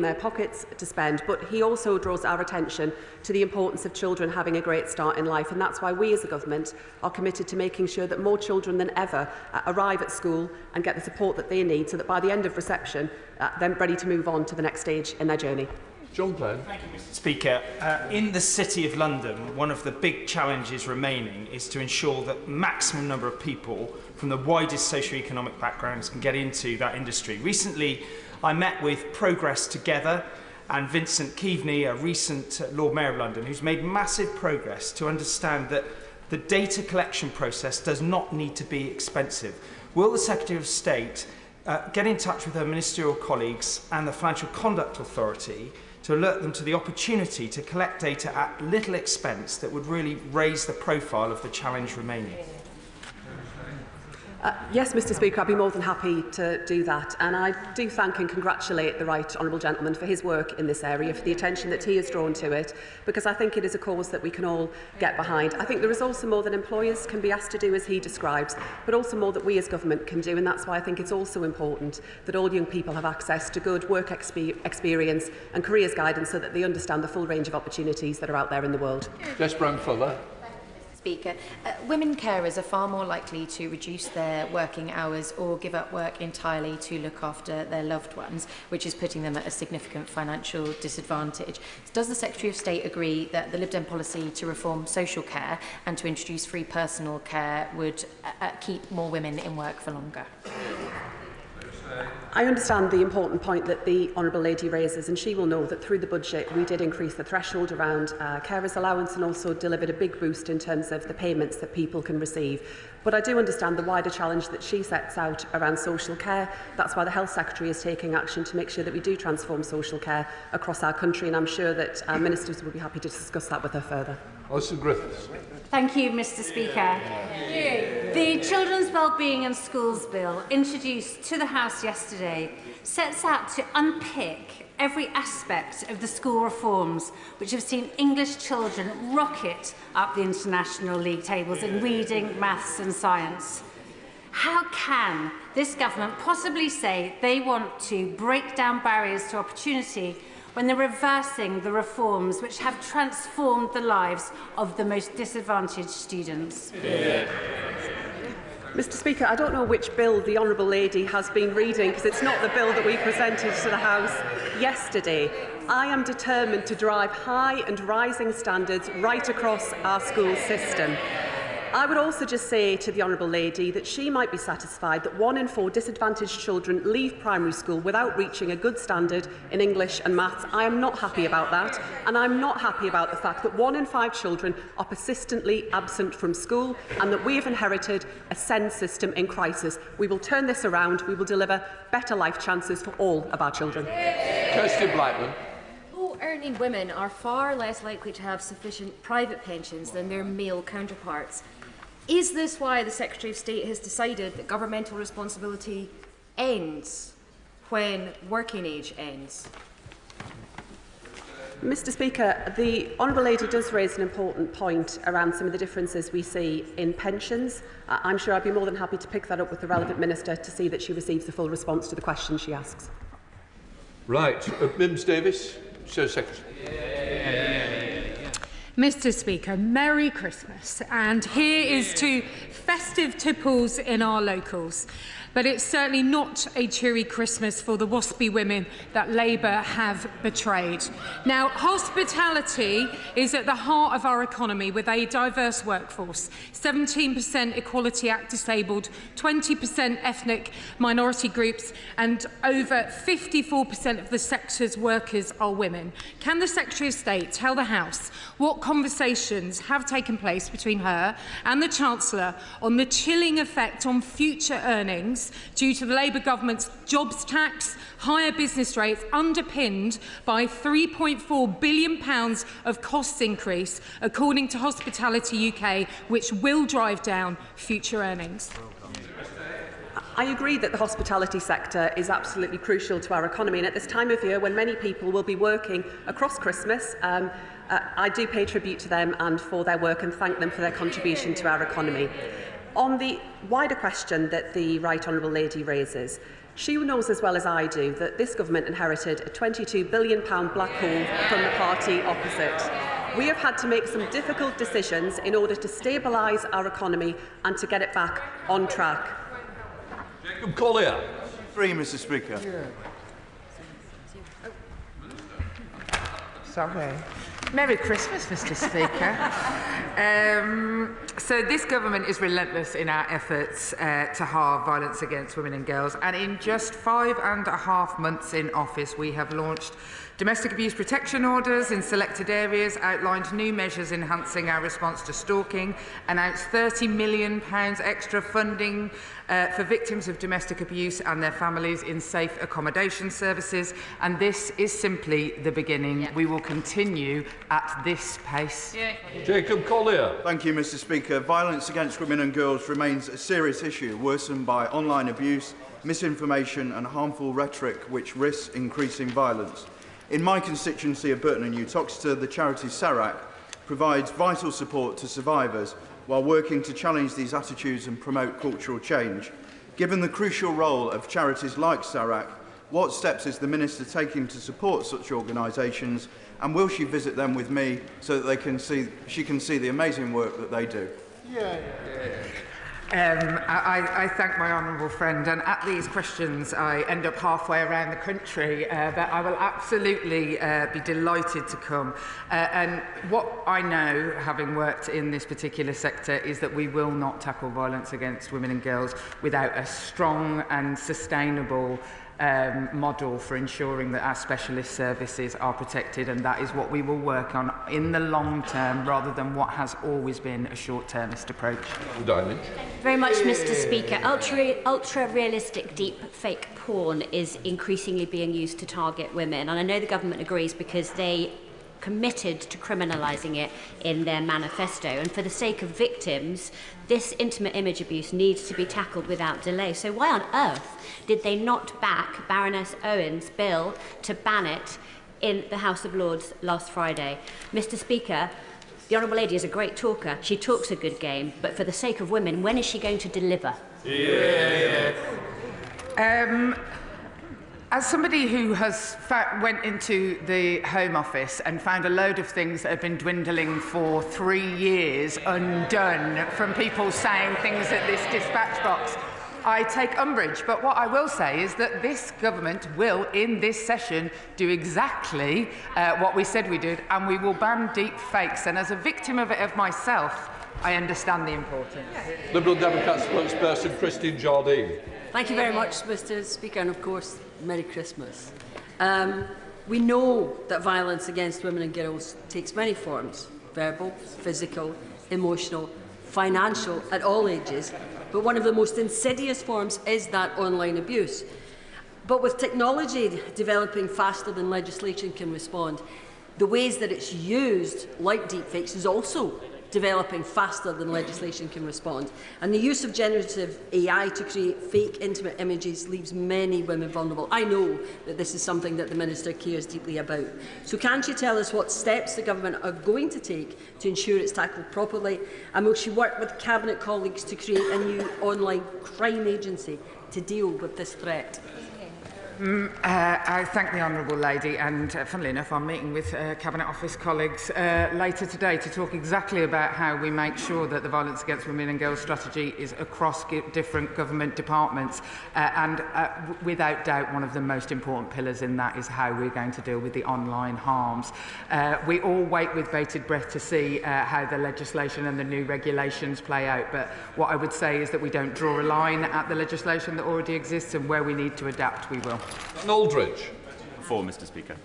their pockets to spend, but he also draws our attention to the importance of children having a great start in life, and that's why we as a government are committed to making sure that more children than ever arrive at school and get the support that they need, so that by the end of reception they're ready to move on to the next stage in their journey. John Glenn. Thank you, Mr. Speaker. In the City of London, one of the big challenges remaining is to ensure that maximum number of people from the widest socio-economic backgrounds can get into that industry. Recently, I met with Progress Together and Vincent Keaveney, a recent Lord Mayor of London, who's made massive progress to understand that the data collection process does not need to be expensive. Will the Secretary of State get in touch with her ministerial colleagues and the Financial Conduct Authority to alert them to the opportunity to collect data at little expense that would really raise the profile of the challenge remaining? Yes, Mr. Speaker, I'd be more than happy to do that, and I do thank and congratulate the right honourable gentleman for his work in this area, for the attention that he has drawn to it, because I think it is a cause that we can all get behind. I think there is also more that employers can be asked to do, as he describes, but also more that we as government can do, and that's why I think it's also important that all young people have access to good work experience and careers guidance, so that they understand the full range of opportunities that are out there in the world. Jess Brown-Fuller. Speaker. Women carers are far more likely to reduce their working hours or give up work entirely to look after their loved ones, which is putting them at a significant financial disadvantage. Does the Secretary of State agree that the Lib Dem policy to reform social care and to introduce free personal care would keep more women in work for longer? I understand the important point that the Honourable Lady raises, and she will know that through the budget we did increase the threshold around carers allowance and also delivered a big boost in terms of the payments that people can receive. But I do understand the wider challenge that she sets out around social care. That's why the Health Secretary is taking action to make sure that we do transform social care across our country, and I'm sure that ministers will be happy to discuss that with her further. Alison Griffiths. Thank you, Mr. Speaker. The Children's Wellbeing and Schools Bill, introduced to the House yesterday, sets out to unpick every aspect of the school reforms which have seen English children rocket up the international league tables in reading, maths and science. How can this government possibly say they want to break down barriers to opportunity when they're reversing the reforms which have transformed the lives of the most disadvantaged students? Yeah. Mr. Speaker, I don't know which bill the Honourable Lady has been reading, because it's not the bill that we presented to the House yesterday. I am determined to drive high and rising standards right across our school system. I would also just say to the Honourable Lady that she might be satisfied that 1 in 4 disadvantaged children leave primary school without reaching a good standard in English and maths. I am not happy about that, and I'm not happy about the fact that 1 in 5 children are persistently absent from school, and that we have inherited a SEND system in crisis. We will turn this around. We will deliver better life chances for all of our children. Kirsty Blackman. Earning women are far less likely to have sufficient private pensions than their male counterparts. Is this why the Secretary of State has decided that governmental responsibility ends when working age ends? Mr. Speaker, the Honourable Lady does raise an important point around some of the differences we see in pensions. I'm sure I'd be more than happy to pick that up with the relevant minister to see that she receives the full response to the question she asks. Right. Mims Davis, Shadow Secretary. Mr. Speaker, Merry Christmas, and here is to festive tipples in our locals. But it's certainly not a cheery Christmas for the waspy women that Labour have betrayed. Now, hospitality is at the heart of our economy with a diverse workforce, 17% Equality Act disabled, 20% ethnic minority groups, and over 54% of the sector's workers are women. Can the Secretary of State tell the House what conversations have taken place between her and the Chancellor on the chilling effect on future earnings due to the Labour government's jobs tax, higher business rates underpinned by £3.4 billion of costs increase, according to Hospitality UK, which will drive down future earnings? I agree that the hospitality sector is absolutely crucial to our economy, and at this time of year when many people will be working across Christmas, I do pay tribute to them and for their work and thank them for their contribution to our economy. On the wider question that the Right Honourable Lady raises, She knows as well as I do that this government inherited a £22 billion black hole from the party opposite. We have had to make some difficult decisions in order to stabilise our economy and to get it back on track. Jacob Collier. Mr. Speaker. Sorry. Merry Christmas, Mr. Speaker. So this government is relentless in our efforts to halve violence against women and girls, and in just 5.5 months in office we have launched domestic abuse protection orders in selected areas, outlined new measures enhancing our response to stalking, announced £30 million extra funding for victims of domestic abuse and their families in safe accommodation services, and this is simply the beginning. We will continue at this pace. Jacob Collier. Thank you, Mr. Speaker. Violence against women and girls remains a serious issue, worsened by online abuse, misinformation and harmful rhetoric which risks increasing violence. In my constituency of Burton and Uttoxeter, the charity SARAC provides vital support to survivors while working to challenge these attitudes and promote cultural change. Given the crucial role of charities like SARAC, what steps is the Minister taking to support such organisations, and will she visit them with me so that she can see the amazing work that they do? I thank my honourable friend, and at these questions I end up halfway around the country, but I will absolutely be delighted to come. And what I know, having worked in this particular sector, is that we will not tackle violence against women and girls without a strong and sustainable model for ensuring that our specialist services are protected, and that is what we will work on in the long term rather than what has always been a short-termist approach. Diamond. Very much, Mr. Speaker. Ultra-realistic deep fake porn is increasingly being used to target women, and I know the government agrees because they committed to criminalising it in their manifesto. And for the sake of victims, this intimate image abuse needs to be tackled without delay. So why on earth did they not back Baroness Owen's bill to ban it in the House of Lords last Friday? Mr. Speaker, the Honourable Lady is a great talker. She talks a good game, but for the sake of women, when is she going to deliver? As somebody who has went into the Home Office and found a load of things that have been dwindling for 3 years undone from people saying things at this dispatch box, I take umbrage. But what I will say is that this government will, in this session, do exactly what we said we did, and we will ban deep fakes. And as a victim of it myself, I understand the importance. Liberal Democrat spokesperson Christine Jardine. Thank you very much, Mr. Speaker, and of course, Merry Christmas. We know that violence against women and girls takes many forms: verbal, physical, emotional, financial, at all ages. But one of the most insidious forms is that online abuse. But with technology developing faster than legislation can respond, the ways that it's used, like deepfakes, is also developing faster than legislation can respond. And the use of generative AI to create fake intimate images leaves many women vulnerable. I know that this is something that the Minister cares deeply about. So can she tell us what steps the government are going to take to ensure it's tackled properly? And will she work with Cabinet colleagues to create a new online crime agency to deal with this threat? I thank the Honourable Lady, and funnily enough, I'm meeting with Cabinet Office colleagues later today to talk exactly about how we make sure that the violence against women and girls strategy is across different government departments, and without doubt one of the most important pillars in that is how we're going to deal with the online harms. We all wait with bated breath to see how the legislation and the new regulations play out, but what I would say is that we don't draw a line at the legislation that already exists, and where we need to adapt, we will. Aldridge. Mr. Speaker.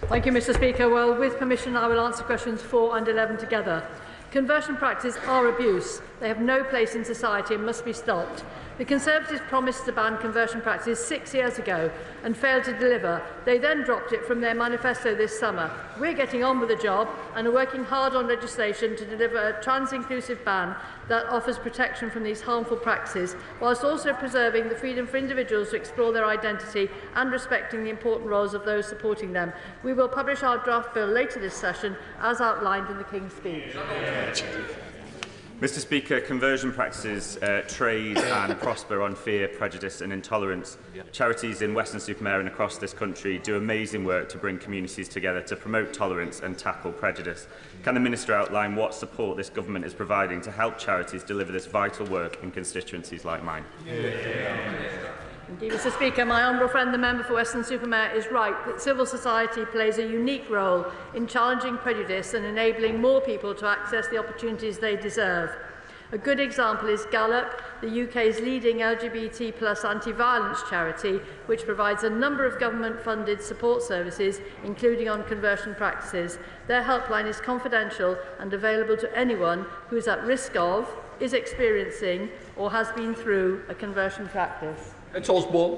Thank you, Mr. Speaker. Well, with permission, I will answer questions 4 and 11 together. Conversion practices are abuse. They have no place in society and must be stopped. The Conservatives promised to ban conversion practices 6 years ago and failed to deliver. They then dropped it from their manifesto this summer. We're getting on with the job and are working hard on legislation to deliver a trans-inclusive ban that offers protection from these harmful practices, whilst also preserving the freedom for individuals to explore their identity and respecting the important roles of those supporting them. We will publish our draft bill later this session, as outlined in the King's Speech. Mr Speaker, conversion practices trade and prosper on fear, prejudice and intolerance. Charities in Western-super-Mare and across this country do amazing work to bring communities together to promote tolerance and tackle prejudice. Can the Minister outline what support this government is providing to help charities deliver this vital work in constituencies like mine? Indeed, Mr Speaker, my honourable friend, the member for Western-super-Mare, is right that civil society plays a unique role in challenging prejudice and enabling more people to access the opportunities they deserve. A good example is Gallup, the UK's leading LGBT+ anti-violence charity, which provides a number of government-funded support services, including on conversion practices. Their helpline is confidential and available to anyone who is at risk of, is experiencing or has been through a conversion practice. It's Osborne.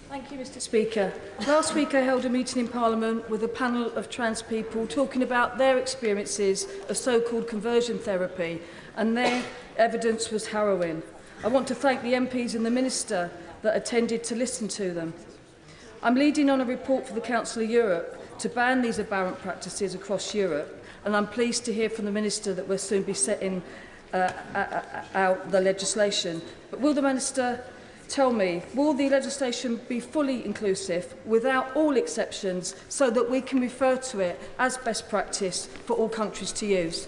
Thank you, Mr Speaker. Last week I held a meeting in Parliament with a panel of trans people talking about their experiences of so-called conversion therapy, and their evidence was harrowing. I want to thank the MPs and the Minister that attended to listen to them. I'm leading on a report for the Council of Europe to ban these aberrant practices across Europe, and I'm pleased to hear from the Minister that we'll soon be setting out the legislation. But will the Minister tell me, will the legislation be fully inclusive without all exceptions so that we can refer to it as best practice for all countries to use?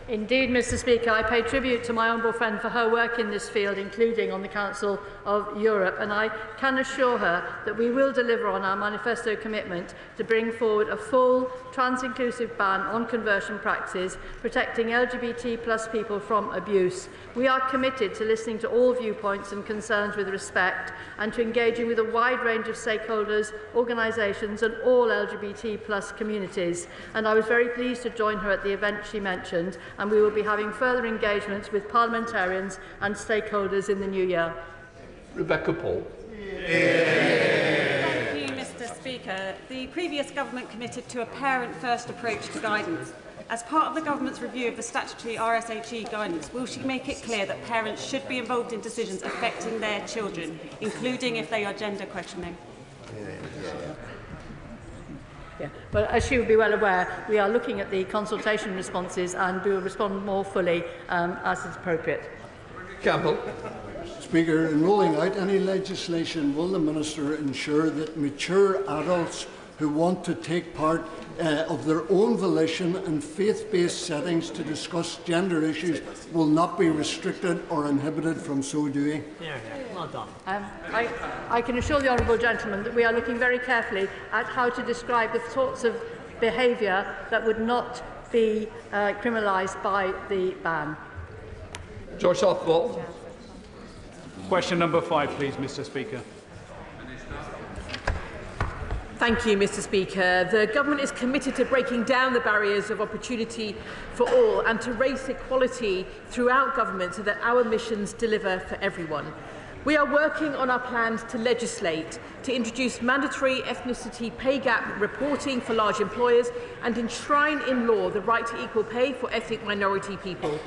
Indeed, Mr Speaker, I pay tribute to my honourable friend for her work in this field, including on the Council of Europe, and I can assure her that we will deliver on our manifesto commitment to bring forward a full, trans-inclusive ban on conversion practices, protecting LGBT+ people from abuse. We are committed to listening to all viewpoints and concerns with respect and to engaging with a wide range of stakeholders, organisations and all LGBT+ communities. And I was very pleased to join her at the event she mentioned, and we will be having further engagements with parliamentarians and stakeholders in the new year. Rebecca Paul. Thank you, Mr Speaker. The previous government committed to a parent-first approach to guidance. As part of the government's review of the statutory RSHE guidance, will she make it clear that parents should be involved in decisions affecting their children, including if they are gender questioning? Well, as she will be well aware, we are looking at the consultation responses and we will respond more fully as is appropriate. Campbell. Speaker, in rolling out any legislation, will the Minister ensure that mature adults who want to take part of their own volition in faith-based settings to discuss gender issues will not be restricted or inhibited from so doing? Well done. I can assure the honourable gentleman that we are looking very carefully at how to describe the sorts of behaviour that would not be criminalised by the ban. George Southwell. Question number 5, please, Mr Speaker. Thank you, Mr Speaker. The Government is committed to breaking down the barriers of opportunity for all and to raise equality throughout government so that our missions deliver for everyone. We are working on our plans to legislate, to introduce mandatory ethnicity pay gap reporting for large employers and enshrine in law the right to equal pay for ethnic minority people.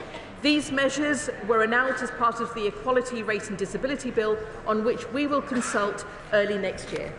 These measures were announced as part of the Equality, Race and Disability Bill, on which we will consult early next year.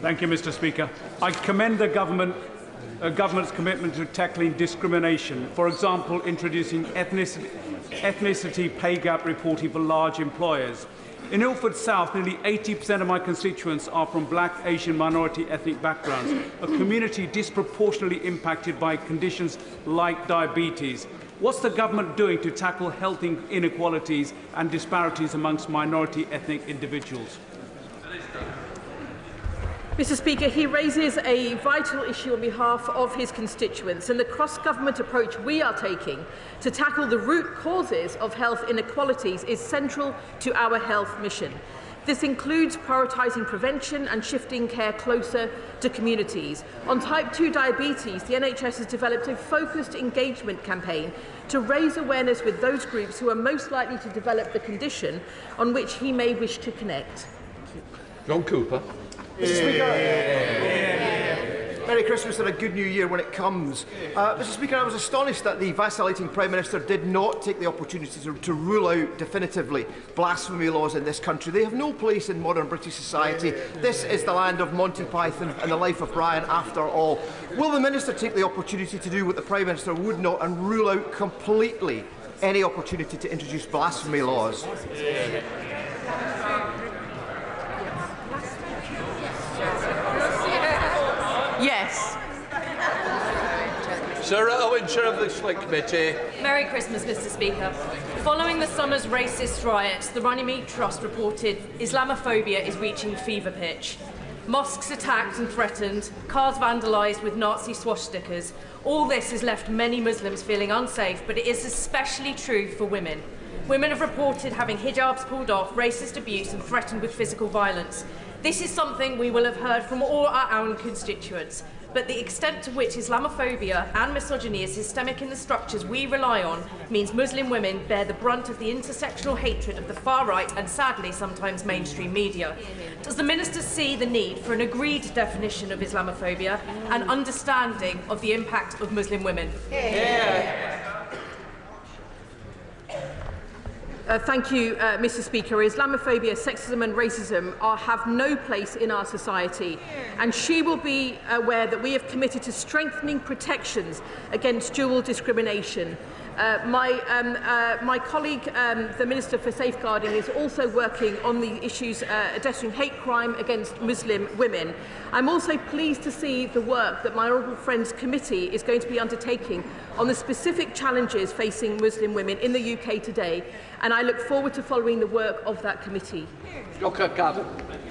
Thank you, Mr Speaker. I commend the government's commitment to tackling discrimination, for example, introducing ethnicity pay gap reporting for large employers. In Ilford South, nearly 80% of my constituents are from black, Asian, minority ethnic backgrounds, a community disproportionately impacted by conditions like diabetes. What's the government doing to tackle health inequalities and disparities amongst minority ethnic individuals? Mr Speaker, he raises a vital issue on behalf of his constituents, and the cross-government approach we are taking to tackle the root causes of health inequalities is central to our health mission. This includes prioritising prevention and shifting care closer to communities. On type 2 diabetes, the NHS has developed a focused engagement campaign to raise awareness with those groups who are most likely to develop the condition on which he may wish to connect. John Cooper. Mr Speaker, Merry Christmas and a good New Year when it comes. Mr. Speaker, I was astonished that the vacillating Prime Minister did not take the opportunity to rule out definitively blasphemy laws in this country. They have no place in modern British society. This is the land of Monty Python and the life of Brian after all. Will the Minister take the opportunity to do what the Prime Minister would not and rule out completely any opportunity to introduce blasphemy laws? Yes. Sarah Owen, Chair of the Select Committee. Merry Christmas, Mr. Speaker. Following the summer's racist riots, the Runnymede Trust reported Islamophobia is reaching fever pitch. Mosques attacked and threatened, cars vandalised with Nazi swastikas. All this has left many Muslims feeling unsafe, but it is especially true for women. Women have reported having hijabs pulled off, racist abuse and threatened with physical violence. This is something we will have heard from all our own constituents, but the extent to which Islamophobia and misogyny is systemic in the structures we rely on means Muslim women bear the brunt of the intersectional hatred of the far right and, sadly, sometimes mainstream media. Does the Minister see the need for an agreed definition of Islamophobia and understanding of the impact of Muslim women? Thank you, Mr. Speaker. Islamophobia, sexism and racism have no place in our society, and she will be aware that we have committed to strengthening protections against dual discrimination. My colleague, the Minister for Safeguarding, is also working on the issues addressing hate crime against Muslim women. I'm also pleased to see the work that my Honourable Friends Committee is going to be undertaking on the specific challenges facing Muslim women in the UK today, and I look forward to following the work of that committee.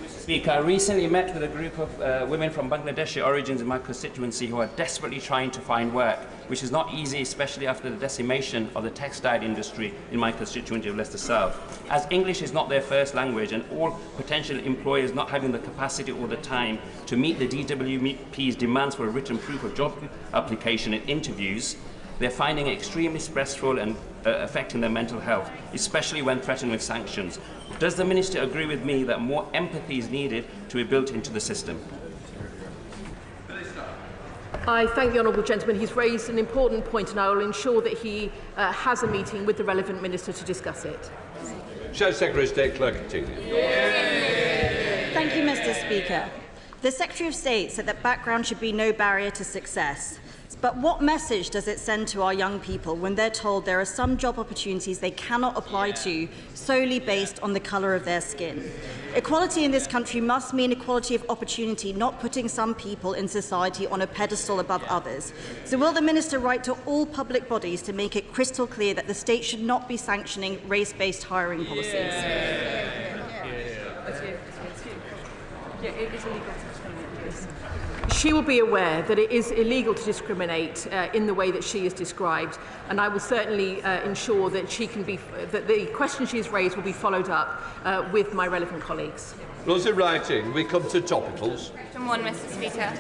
Speaker, I recently met with a group of women from Bangladeshi origins in my constituency who are desperately trying to find work, which is not easy, especially after the decimation of the textile industry in my constituency of Leicester South. As English is not their first language and all potential employers not having the capacity or the time to meet the DWP's demands for a written proof of job application and interviews, they're finding it extremely stressful and affecting their mental health, especially when threatened with sanctions. Does the Minister agree with me that more empathy is needed to be built into the system? I thank the honourable gentleman. He's raised an important point, and I will ensure that he has a meeting with the relevant minister to discuss it. Shadow Secretary of State Clerk continue. Thank you, Mr. Speaker. The Secretary of State said that background should be no barrier to success. But what message does it send to our young people when they're told there are some job opportunities they cannot apply to solely based on the colour of their skin? Equality in this country must mean equality of opportunity, not putting some people in society on a pedestal above others. So will the Minister write to all public bodies to make it crystal clear that the state should not be sanctioning race-based hiring policies? She will be aware that it is illegal to discriminate in the way that she is described, and I will certainly ensure that that the question she has raised will be followed up with my relevant colleagues. Those in writing, we come to topicals. Mr. Speaker.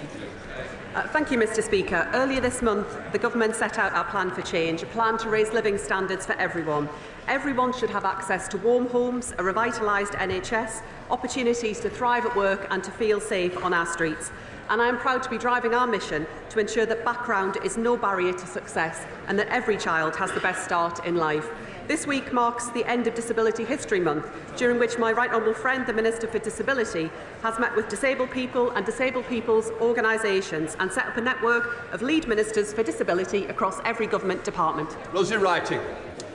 Thank you, Mr. Speaker. Earlier this month, the Government set out our plan for change, a plan to raise living standards for everyone. Everyone should have access to warm homes, a revitalised NHS, opportunities to thrive at work and to feel safe on our streets. And I am proud to be driving our mission to ensure that background is no barrier to success and that every child has the best start in life. This week marks the end of Disability History Month, during which my right honourable friend, the Minister for Disability, has met with disabled people and disabled people's organisations and set up a network of lead ministers for disability across every government department. Those in writing.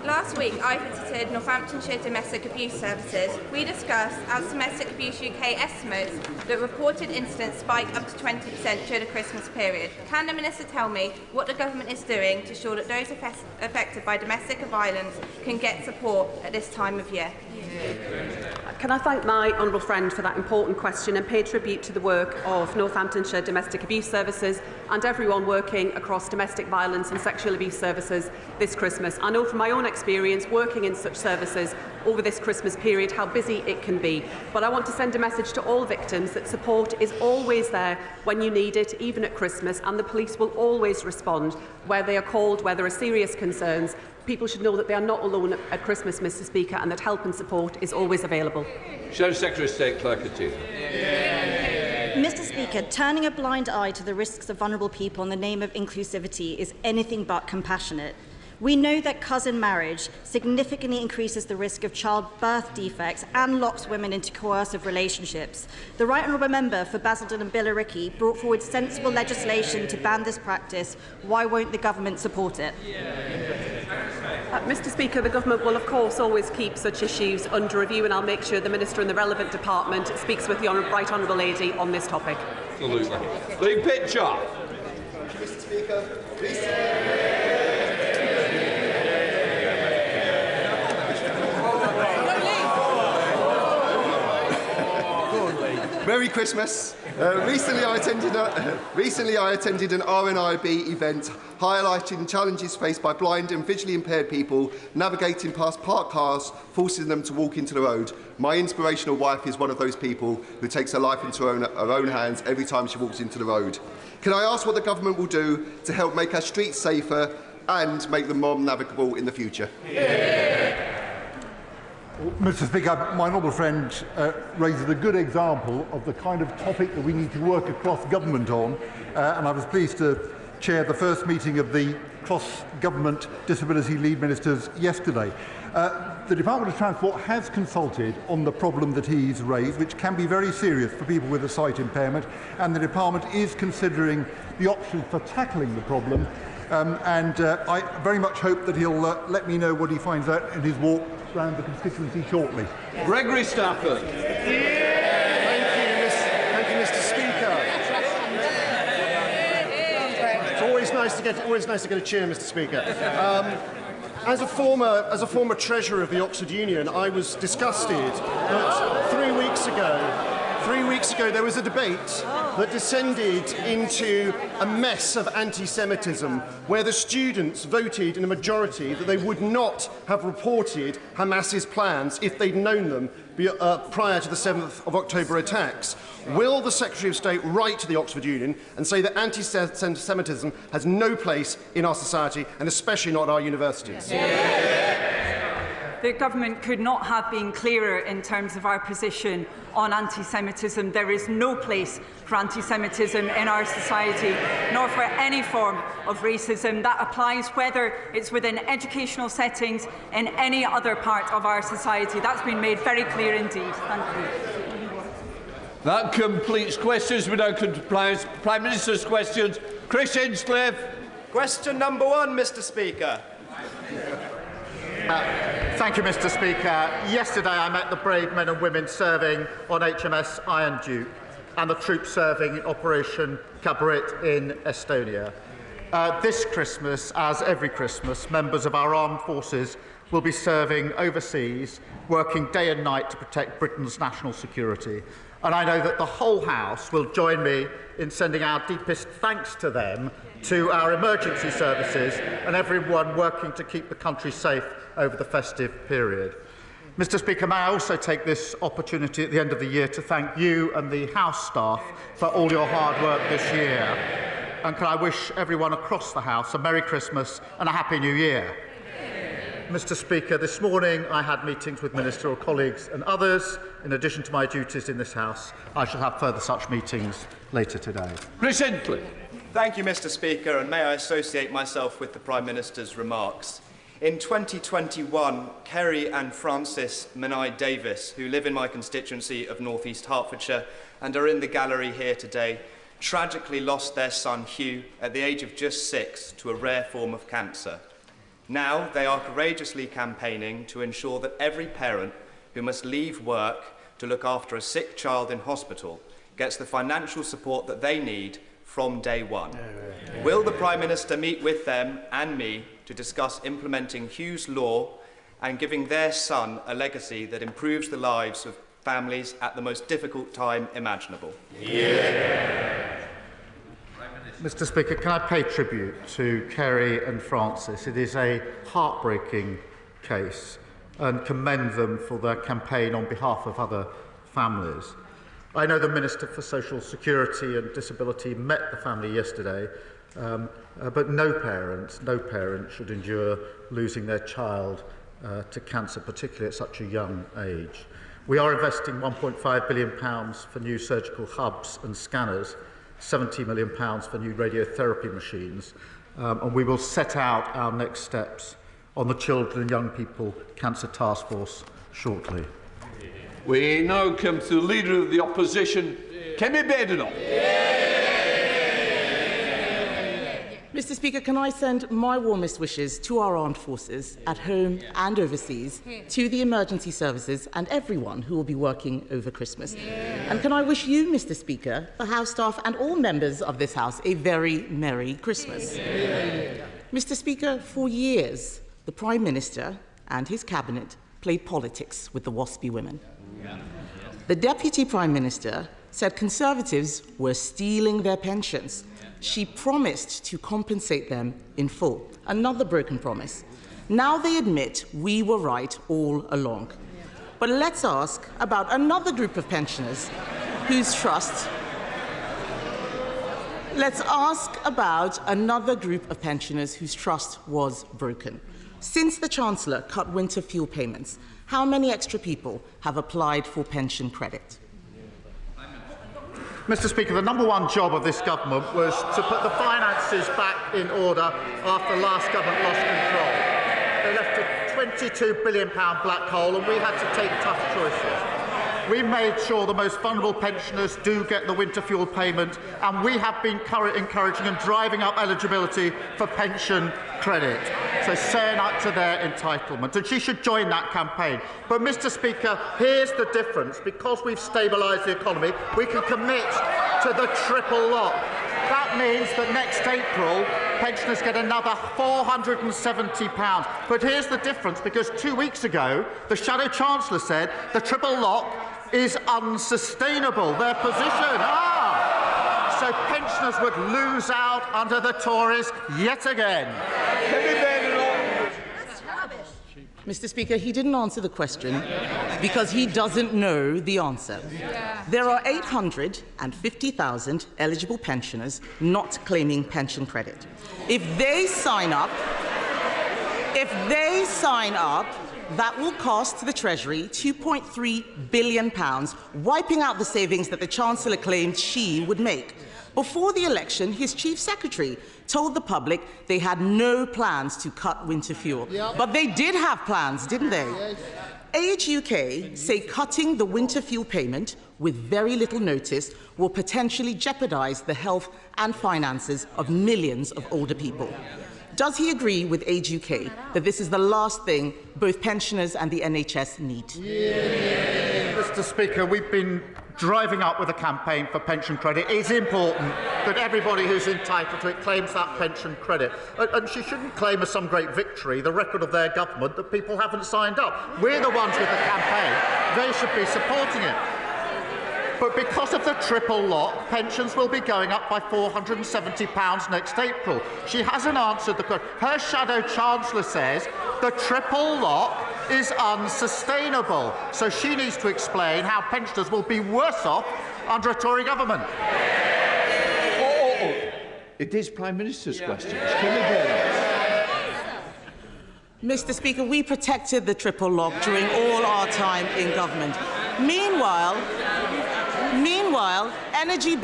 Last week, I visited Northamptonshire Domestic Abuse Services. We discussed, as Domestic Abuse UK estimates, that reported incidents spiked up to 20% during the Christmas period. Can the Minister tell me what the Government is doing to ensure that those affected by domestic violence can get support at this time of year? Can I thank my honourable friend for that important question and pay tribute to the work of Northamptonshire Domestic Abuse Services and everyone working across domestic violence and sexual abuse services this Christmas. I know from my own experience working in such services over this Christmas period how busy it can be. But I want to send a message to all victims that support is always there when you need it, even at Christmas, and the police will always respond where they are called, where there are serious concerns. People should know that they are not alone at Christmas, Mr. Speaker, and that help and support is always available. Shadow Secretary of State Clerk continue. Mr. Speaker, turning a blind eye to the risks of vulnerable people in the name of inclusivity is anything but compassionate. We know that cousin marriage significantly increases the risk of childbirth defects and locks women into coercive relationships. The Right Honourable Member for Basildon and Billericay brought forward sensible legislation to ban this practice. Why won't the government support it? Mr. Speaker, the government will of course always keep such issues under review, and I'll make sure the Minister in the relevant department speaks with the Right Honourable Lady on this topic. Absolutely. The picture. Mr. Speaker, Merry Christmas. Recently I attended an RNIB event highlighting challenges faced by blind and visually impaired people navigating past parked cars, forcing them to walk into the road. My inspirational wife is one of those people who takes her life into her own hands every time she walks into the road. Can I ask what the government will do to help make our streets safer and make them more navigable in the future? Mr. Speaker, my honourable friend raises a good example of the kind of topic that we need to work across government on, and I was pleased to chair the first meeting of the cross-government disability lead ministers yesterday. The Department of Transport has consulted on the problem that he's raised, which can be very serious for people with a sight impairment, and the Department is considering the options for tackling the problem, and I very much hope that he'll let me know what he finds out in his walk around the constituency shortly. Gregory Stafford. Thank you, Mr. Speaker. It's always nice to get a cheer, Mr. Speaker. As a former treasurer of the Oxford Union, I was disgusted that 3 weeks ago there was a debate that descended into a mess of anti-Semitism, where the students voted in a majority that they would not have reported Hamas's plans if they'd known them prior to the 7th of October attacks. Will the Secretary of State write to the Oxford Union and say that anti-Semitism has no place in our society, and especially not our universities? The government could not have been clearer in terms of our position on anti-Semitism. There is no place for anti-Semitism in our society, nor for any form of racism. That applies whether it's within educational settings in any other part of our society. That's been made very clear indeed. Thank you. That completes questions. We now come to Prime Minister's questions. Chris Hinchcliffe. Question number 1, Mr. Speaker. Thank you, Mr. Speaker. Yesterday I met the brave men and women serving on HMS Iron Duke and the troops serving in Operation Kabarit in Estonia. This Christmas, as every Christmas, members of our armed forces will be serving overseas, working day and night to protect Britain's national security. And I know that the whole House will join me in sending our deepest thanks to them, to our emergency services and everyone working to keep the country safe over the festive period. Mr. Speaker, may I also take this opportunity at the end of the year to thank you and the House staff for all your hard work this year. And can I wish everyone across the House a Merry Christmas and a Happy New Year. Mr. Speaker, this morning I had meetings with ministerial colleagues and others. In addition to my duties in this House, I shall have further such meetings later today. Chris Hinchcliffe. Thank you, Mr. Speaker, and may I associate myself with the Prime Minister's remarks. In 2021, Kerry and Francis Menai-Davis, who live in my constituency of North East Hertfordshire and are in the gallery here today, tragically lost their son Hugh at the age of just 6 to a rare form of cancer. Now they are courageously campaigning to ensure that every parent who must leave work to look after a sick child in hospital gets the financial support that they need from day one. Will the Prime Minister meet with them and me to discuss implementing Hugh's law and giving their son a legacy that improves the lives of families at the most difficult time imaginable? Mr. Speaker, can I pay tribute to Kerry and Francis? It is a heartbreaking case and commend them for their campaign on behalf of other families. I know the Minister for Social Security and Disability met the family yesterday, but no parent should endure losing their child to cancer, particularly at such a young age. We are investing £1.5 billion for new surgical hubs and scanners, £70 million for new radiotherapy machines, and we will set out our next steps on the Children and Young People Cancer Task Force shortly. We now come to the Leader of the Opposition, Kemi Badenoch. Mr. Speaker, can I send my warmest wishes to our armed forces at home and overseas, to the emergency services and everyone who will be working over Christmas. And can I wish you, Mr. Speaker, the House staff and all members of this House a very Merry Christmas. Mr. Speaker, for years, the Prime Minister and his cabinet played politics with the WASPy women. The Deputy Prime Minister said Conservatives were stealing their pensions. She promised to compensate them in full. Another broken promise. Now they admit we were right all along. But let's ask about another group of pensioners whose trust... Let's ask about another group of pensioners whose trust was broken. Since the Chancellor cut winter fuel payments, how many extra people have applied for pension credit? Mr. Speaker, the #1 job of this government was to put the finances back in order after the last government lost control. They left a £22 billion black hole and we had to take tough choices. We made sure the most vulnerable pensioners do get the winter fuel payment, and we have been encouraging and driving up eligibility for pension credit, so saying up to their entitlement. And she should join that campaign. But, Mr. Speaker, here's the difference. Because we've stabilised the economy, we can commit to the triple lock. That means that next April, pensioners get another £470. But here's the difference, because 2 weeks ago, the Shadow Chancellor said the triple lock is unsustainable, their position. So pensioners would lose out under the Tories yet again. Mr. Speaker, he didn't answer the question because he doesn't know the answer. There are 850,000 eligible pensioners not claiming pension credit. If they sign up, that will cost the Treasury £2.3 billion, wiping out the savings that the Chancellor claimed she would make. Before the election, his Chief Secretary told the public they had no plans to cut winter fuel. But they did have plans, didn't they? Age UK say cutting the winter fuel payment with very little notice will potentially jeopardise the health and finances of millions of older people. Does he agree with Age UK that this is the last thing both pensioners and the NHS need? Mr. Speaker, we've been driving up with a campaign for pension credit. It's important that everybody who's entitled to it claims that pension credit. And she shouldn't claim as some great victory the record of their government that people haven't signed up. We're the ones with the campaign. They should be supporting it. But because of the triple lock, pensions will be going up by £470 next April. She hasn't answered the question. Her Shadow Chancellor says the triple lock is unsustainable. So she needs to explain how pensioners will be worse off under a Tory government. It is Prime Minister's questions. Mr. Speaker, we protected the triple lock during all our time in government. Meanwhile, energy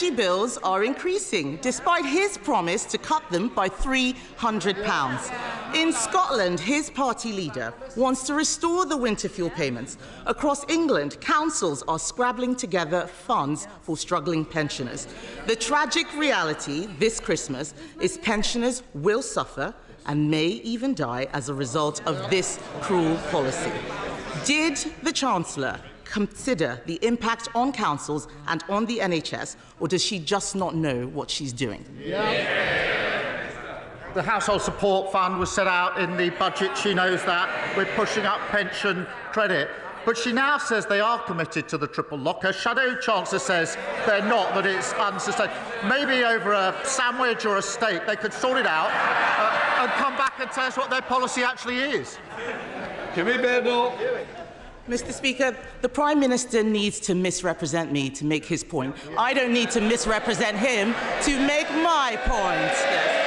bills are increasing, despite his promise to cut them by £300. In Scotland, his party leader wants to restore the winter fuel payments. Across England, councils are scrabbling together funds for struggling pensioners. The tragic reality this Christmas is pensioners will suffer and may even die as a result of this cruel policy. Did the Chancellor consider the impact on councils and on the NHS, or does she just not know what she's doing? The Household Support Fund was set out in the budget. She knows that. We're pushing up pension credit. But she now says they are committed to the triple lock. Her Shadow Chancellor says they're not, that it's unsustainable. Maybe over a sandwich or a steak they could sort it out and come back and tell us what their policy actually is. Mr. Speaker, the Prime Minister needs to misrepresent me to make his point. I don't need to misrepresent him to make my point. Yes.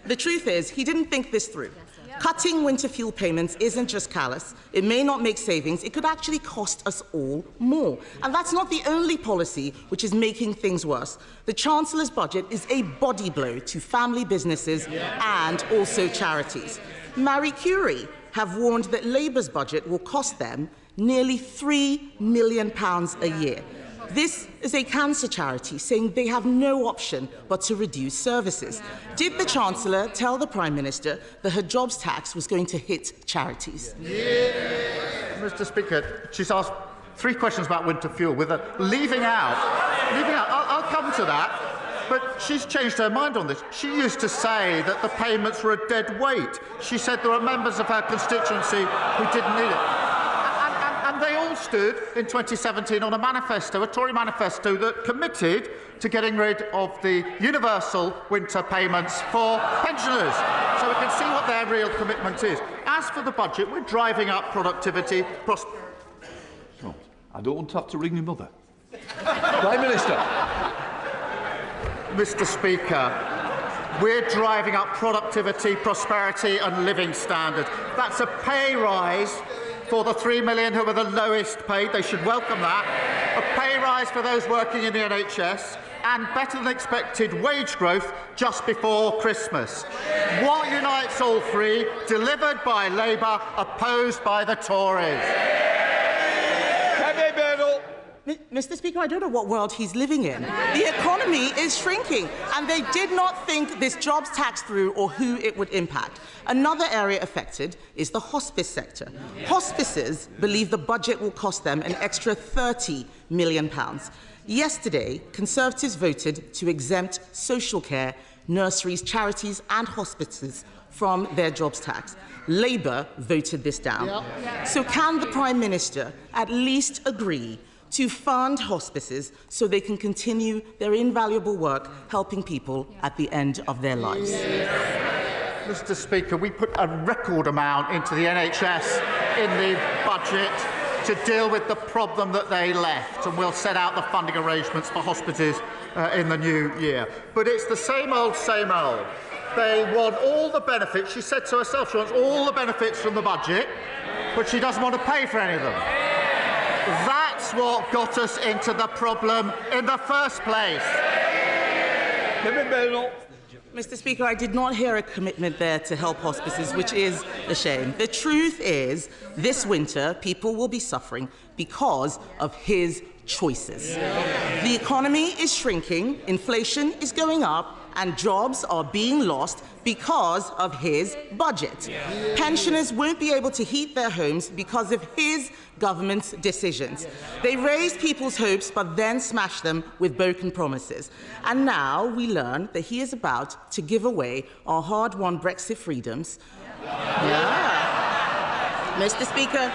The truth is, he didn't think this through. Cutting winter fuel payments isn't just callous. It may not make savings. It could actually cost us all more. And that's not the only policy which is making things worse. The Chancellor's budget is a body blow to family businesses and also charities. Marie Curie have warned that Labour's budget will cost them nearly £3 million a year. This is a cancer charity saying they have no option but to reduce services. Did the Chancellor tell the Prime Minister that her jobs tax was going to hit charities? Mr. Speaker, she's asked 3 questions about winter fuel with a leaving out. I'll come to that. But she's changed her mind on this. She used to say that the payments were a dead weight. She said there were members of her constituency who didn't need it. And they all stood in 2017 on a manifesto, a Tory manifesto, that committed to getting rid of the universal winter payments for pensioners. So we can see what their real commitment is. As for the budget, we're driving up productivity. Oh, I don't want to have to ring your mother. Prime Minister. Mr. Speaker, we're driving up productivity, prosperity and living standards. That's a pay rise for the 3 million who are the lowest paid. They should welcome that. A pay rise for those working in the NHS and better than expected wage growth just before Christmas. What unites all three? Delivered by Labour, opposed by the Tories. Mr. Speaker, I don't know what world he's living in. The economy is shrinking, and they did not think this jobs tax through or who it would impact. Another area affected is the hospice sector. Hospices believe the budget will cost them an extra £30 million. Yesterday, Conservatives voted to exempt social care, nurseries, charities and hospices from their jobs tax. Labour voted this down. So can the Prime Minister at least agree to fund hospices so they can continue their invaluable work helping people at the end of their lives? Mr. Speaker, we put a record amount into the NHS in the budget to deal with the problem that they left, and we'll set out the funding arrangements for hospices in the new year. But it's the same old, same old. They want all the benefits. She said to herself she wants all the benefits from the budget, but she doesn't want to pay for any of them. That's what got us into the problem in the first place. Mr. Speaker, I did not hear a commitment there to help hospices, which is a shame. The truth is, this winter, people will be suffering because of his choices. The economy is shrinking, inflation is going up, and jobs are being lost because of his budget. Pensioners won't be able to heat their homes because of his government's decisions. They raised people's hopes but then smashed them with broken promises. And now we learn that he is about to give away our hard-won Brexit freedoms. Mr. Speaker.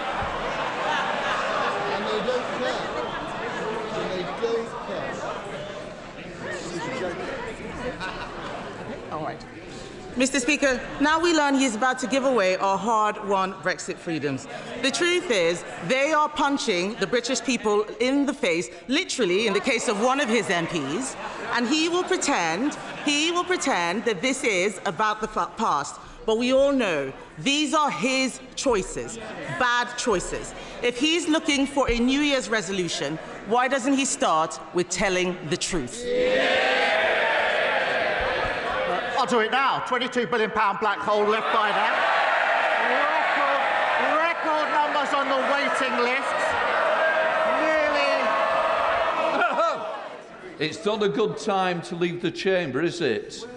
Mr. Speaker, now we learn he is about to give away our hard-won Brexit freedoms. The truth is, they are punching the British people in the face, literally in the case of one of his MPs, and he will pretend that this is about the past. But we all know these are his choices, bad choices. If he's looking for a New Year's resolution, why doesn't he start with telling the truth? I'll do it now. £22 billion black hole left by them. Record numbers on the waiting lists. Nearly. It's not a good time to leave the chamber, is it?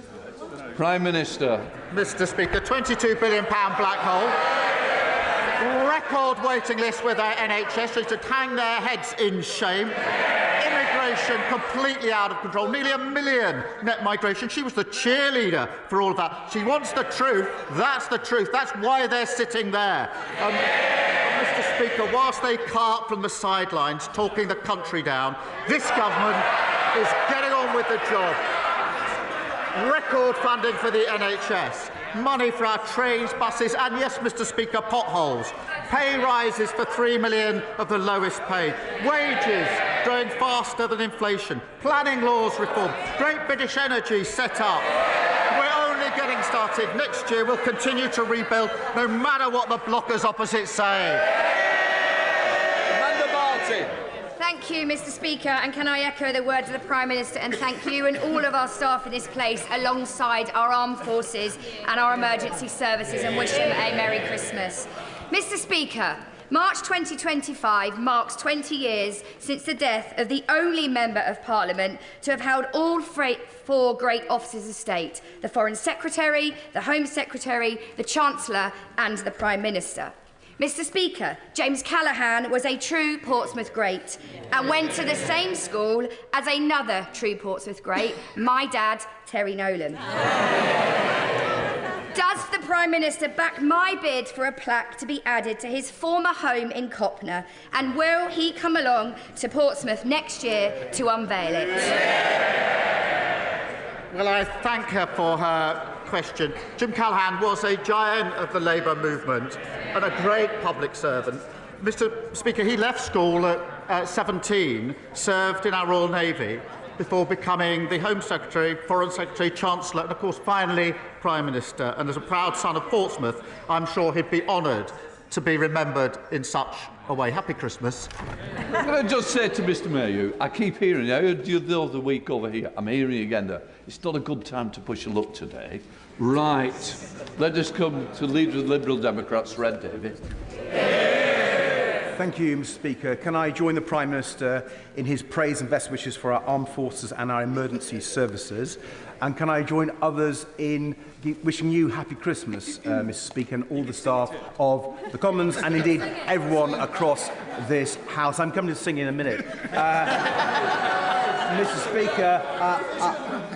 Prime Minister. Mr. Speaker, £22 billion black hole. Record waiting list with their NHS. They should hang their heads in shame. Immigration completely out of control. Nearly 1 million net migration. She was the cheerleader for all of that. She wants the truth. That's the truth. That's why they're sitting there. Mr. Speaker, whilst they cart from the sidelines, talking the country down, this government is getting on with the job. Record funding for the NHS. Money for our trains, buses and, yes, Mr. Speaker, potholes. Pay rises for 3 million of the lowest paid. Wages growing faster than inflation. Planning laws reform. Great British Energy set up. We're only getting started next year will continue to rebuild, no matter what the blockers opposite say. Amanda Martin. Thank you, Mr. Speaker, and can I echo the words of the Prime Minister and thank you and all of our staff in this place alongside our armed forces and our emergency services and wish them a Merry Christmas. Mr. Speaker, March 2025 marks 20 years since the death of the only Member of Parliament to have held all four great offices of state: the Foreign Secretary, the Home Secretary, the Chancellor and the Prime Minister. Mr. Speaker, James Callaghan was a true Portsmouth great and went to the same school as another true Portsmouth great, my dad, Terry Nolan. Does the Prime Minister back my bid for a plaque to be added to his former home in Copner? And will he come along to Portsmouth next year to unveil it? Well, I thank her for her question. Jim Callaghan was a giant of the Labour movement and a great public servant. Mr. Speaker, he left school at 17, served in our Royal Navy, before becoming the Home Secretary, Foreign Secretary, Chancellor and, of course, finally Prime Minister. And as a proud son of Portsmouth, I'm sure he'd be honoured to be remembered in such a way. Happy Christmas. Can I just say to Mr Mayhew, I keep hearing, I heard you the other week over here, I'm hearing again that it's not a good time to push a luck today. Right, let us come to Leader of the Liberal Democrats, Red David. Thank you, Mr. Speaker. Can I join the Prime Minister in his praise and best wishes for our armed forces and our emergency services? And can I join others in wishing you happy Christmas, Mr. Speaker, and all the staff of the Commons, and indeed everyone across this House? I'm coming to sing in a minute. Mr. Speaker,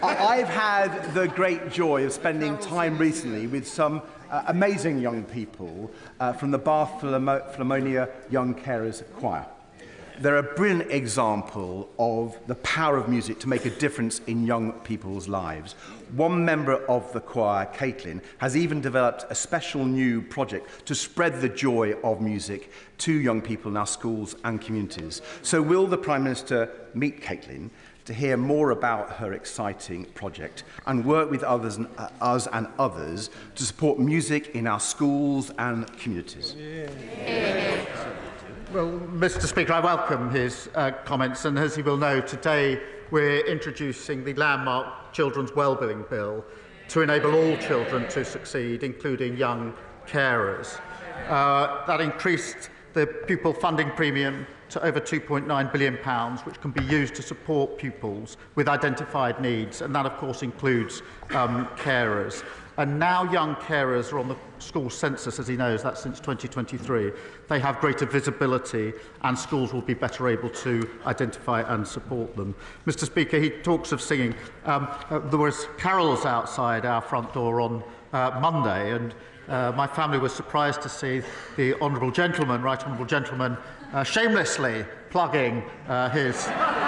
I've had the great joy of spending time recently with some amazing young people from the Bath Philharmonia Young Carers Choir. They're a brilliant example of the power of music to make a difference in young people's lives. One member of the choir, Caitlin, has even developed a special new project to spread the joy of music to young people in our schools and communities. So will the Prime Minister meet Caitlin to hear more about her exciting project and work with us and others to support music in our schools and communities? Well, Mr. Speaker, I welcome his comments, and as you will know, today we're introducing the landmark Children's Wellbeing Bill to enable all children to succeed, including young carers. That increased the pupil funding premium to over £2.9 billion, which can be used to support pupils with identified needs, and that, of course, includes carers. And now young carers are on the school census, as he knows, that's since 2023. They have greater visibility and schools will be better able to identify and support them. Mr. Speaker, he talks of singing. There was carols outside our front door on Monday, and my family was surprised to see the Honourable Gentleman, Right Honourable Gentleman, shamelessly plugging his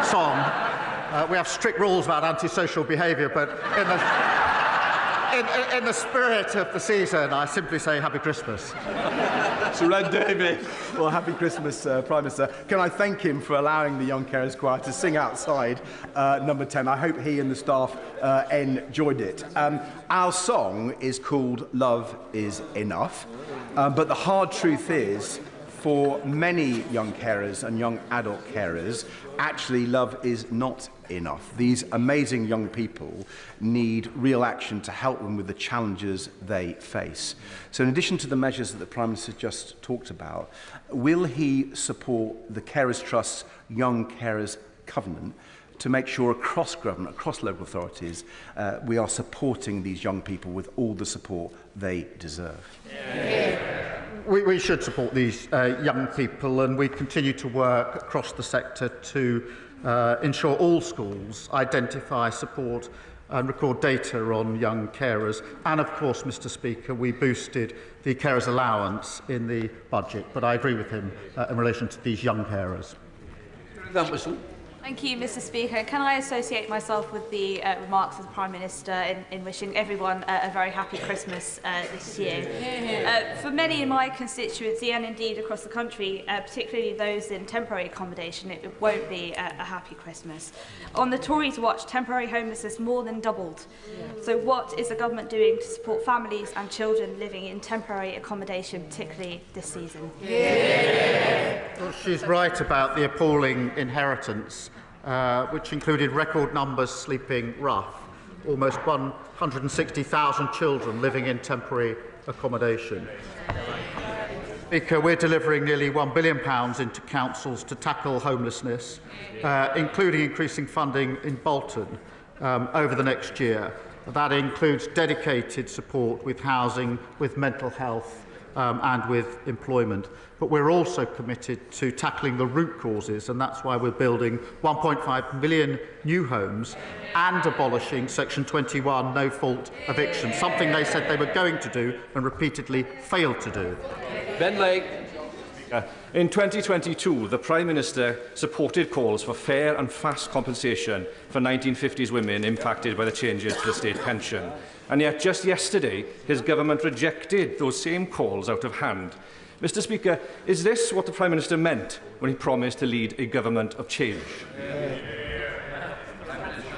song. We have strict rules about antisocial behaviour, but in the spirit of the season, I simply say Happy Christmas. Sir Red David. Well, Happy Christmas, Prime Minister. Can I thank him for allowing the Young Carers Choir to sing outside number 10? I hope he and the staff enjoyed it. Our song is called Love Is Enough, but the hard truth is, for many young carers and young adult carers, actually love is not enough. These amazing young people need real action to help them with the challenges they face. So in addition to the measures that the Prime Minister just talked about, will he support the Carers Trust's Young Carers Covenant to make sure across government, across local authorities, we are supporting these young people with all the support they deserve? We should support these young people, and we continue to work across the sector to ensure all schools identify, support and record data on young carers. And of course, Mr. Speaker, we boosted the carers allowance in the budget, but I agree with him in relation to these young carers. Thank you, Mr. Speaker. Can I associate myself with the remarks of the Prime Minister in wishing everyone a very happy Christmas this year? For many in my constituency and indeed across the country, particularly those in temporary accommodation, it won't be a happy Christmas. On the Tories' watch, temporary homelessness more than doubled. So what is the government doing to support families and children living in temporary accommodation, particularly this season? Well, she's right about the appalling inheritance, which included record numbers sleeping rough, almost 160,000 children living in temporary accommodation. Speaker, we're delivering nearly £1 billion into councils to tackle homelessness, including increasing funding in Bolton over the next year. That includes dedicated support with housing, with mental health, and with employment. But we're also committed to tackling the root causes, and that's why we're building 1.5 million new homes and abolishing Section 21 no-fault eviction, something they said they were going to do and repeatedly failed to do. Ben Lake. In 2022, the Prime Minister supported calls for fair and fast compensation for 1950s women impacted by the changes to the state pension. And yet, just yesterday, his government rejected those same calls out of hand. Mr. Speaker, is this what the Prime Minister meant when he promised to lead a government of change?